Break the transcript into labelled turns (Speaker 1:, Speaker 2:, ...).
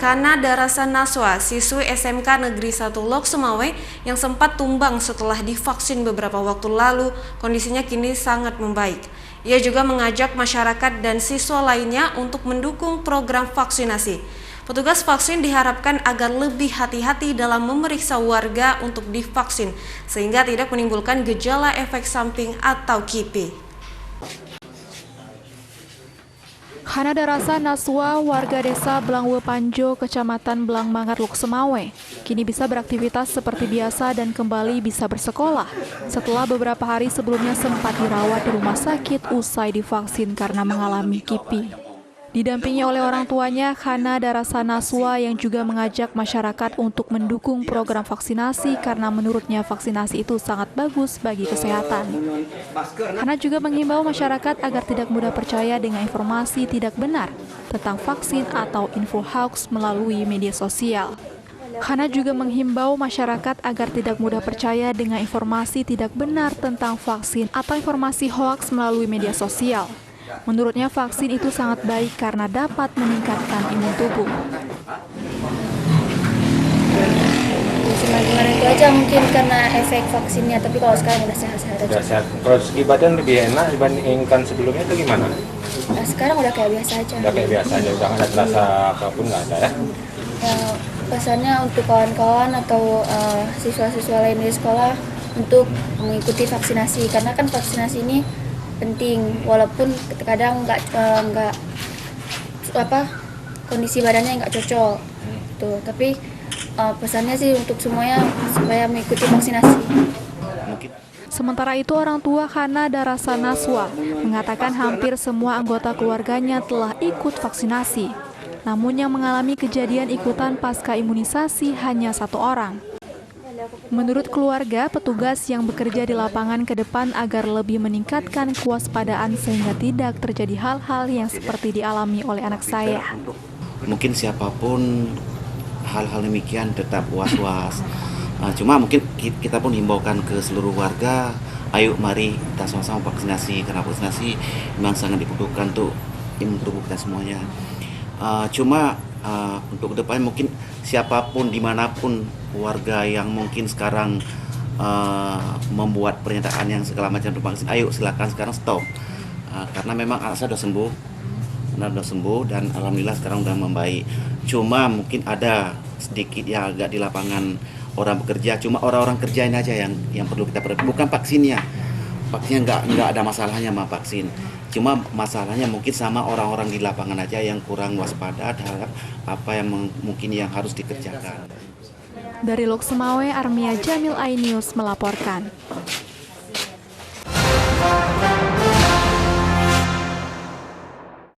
Speaker 1: Khana Darasa Naswa, siswi SMK Negeri 1 Lok Sumawe yang sempat tumbang setelah divaksin beberapa waktu lalu, kondisinya kini sangat membaik. Ia juga mengajak masyarakat dan siswa lainnya untuk mendukung program vaksinasi. Petugas vaksin diharapkan agar lebih hati-hati dalam memeriksa warga untuk divaksin, sehingga tidak menimbulkan gejala efek samping atau KIPI.
Speaker 2: Khana Darasa Naswa, warga desa Blangwe Panjo, Kecamatan Blangmangat, Lok Sumawe, kini bisa beraktivitas seperti biasa dan kembali bisa bersekolah setelah beberapa hari sebelumnya sempat dirawat di rumah sakit usai divaksin karena mengalami KIPI. Didampingi oleh orang tuanya, Khana Darasa Naswa yang juga mengajak masyarakat untuk mendukung program vaksinasi karena menurutnya vaksinasi itu sangat bagus bagi kesehatan. Khana juga mengimbau masyarakat agar tidak mudah percaya dengan informasi tidak benar tentang vaksin atau info hoax melalui media sosial. Khana juga menghimbau masyarakat agar tidak mudah percaya dengan informasi tidak benar tentang vaksin atau informasi hoax melalui media sosial. Menurutnya vaksin itu sangat baik karena dapat meningkatkan imun tubuh.
Speaker 3: Kemarin itu aja mungkin karena efek vaksinnya, tapi kalau sekarang udah sehat-sehat aja.
Speaker 4: Udah sehat. Kalau segi badan lebih enak dibandingkan sebelumnya itu gimana?
Speaker 3: Nah, sekarang udah kayak biasa aja.
Speaker 4: Udah kayak biasa aja, udah nggak ada terasa apapun, nggak ada ya?
Speaker 3: Ya, pesannya untuk kawan-kawan atau siswa-siswa lain di sekolah untuk mengikuti vaksinasi, karena kan vaksinasi ini penting, walaupun kadang nggak kondisi badannya nggak cocok tuh, tapi pesannya sih untuk semuanya supaya mengikuti vaksinasi.
Speaker 2: Sementara itu, orang tua Khana Darasa Naswa mengatakan hampir semua anggota keluarganya telah ikut vaksinasi, namun yang mengalami kejadian ikutan pasca imunisasi hanya 1 orang. Menurut keluarga, petugas yang bekerja di lapangan ke depan agar lebih meningkatkan kewaspadaan sehingga tidak terjadi hal-hal yang seperti dialami oleh anak saya.
Speaker 5: Mungkin siapapun hal-hal demikian tetap was-was. Cuma mungkin kita pun himbaukan ke seluruh warga, ayo mari kita sama-sama vaksinasi, karena vaksinasi memang sangat dibutuhkan untuk imun tubuh kita semuanya. Untuk ke depan mungkin siapapun dimanapun warga yang mungkin sekarang membuat pernyataan yang segala macam tentang vaksin, ayo silakan sekarang stop, karena memang anak saya sudah sembuh dan alhamdulillah sekarang sudah membaik. Cuma mungkin ada sedikit yang agak di lapangan orang bekerja, cuma orang-orang kerja ini aja yang perlu kita perhatikan, bukan vaksinnya nggak ada masalahnya sama vaksin. Cuma masalahnya mungkin sama orang-orang di lapangan aja yang kurang waspada terhadap apa yang mungkin yang harus dikerjakan.
Speaker 2: Dari Lok Sumawe, Armia Jamil iNews melaporkan.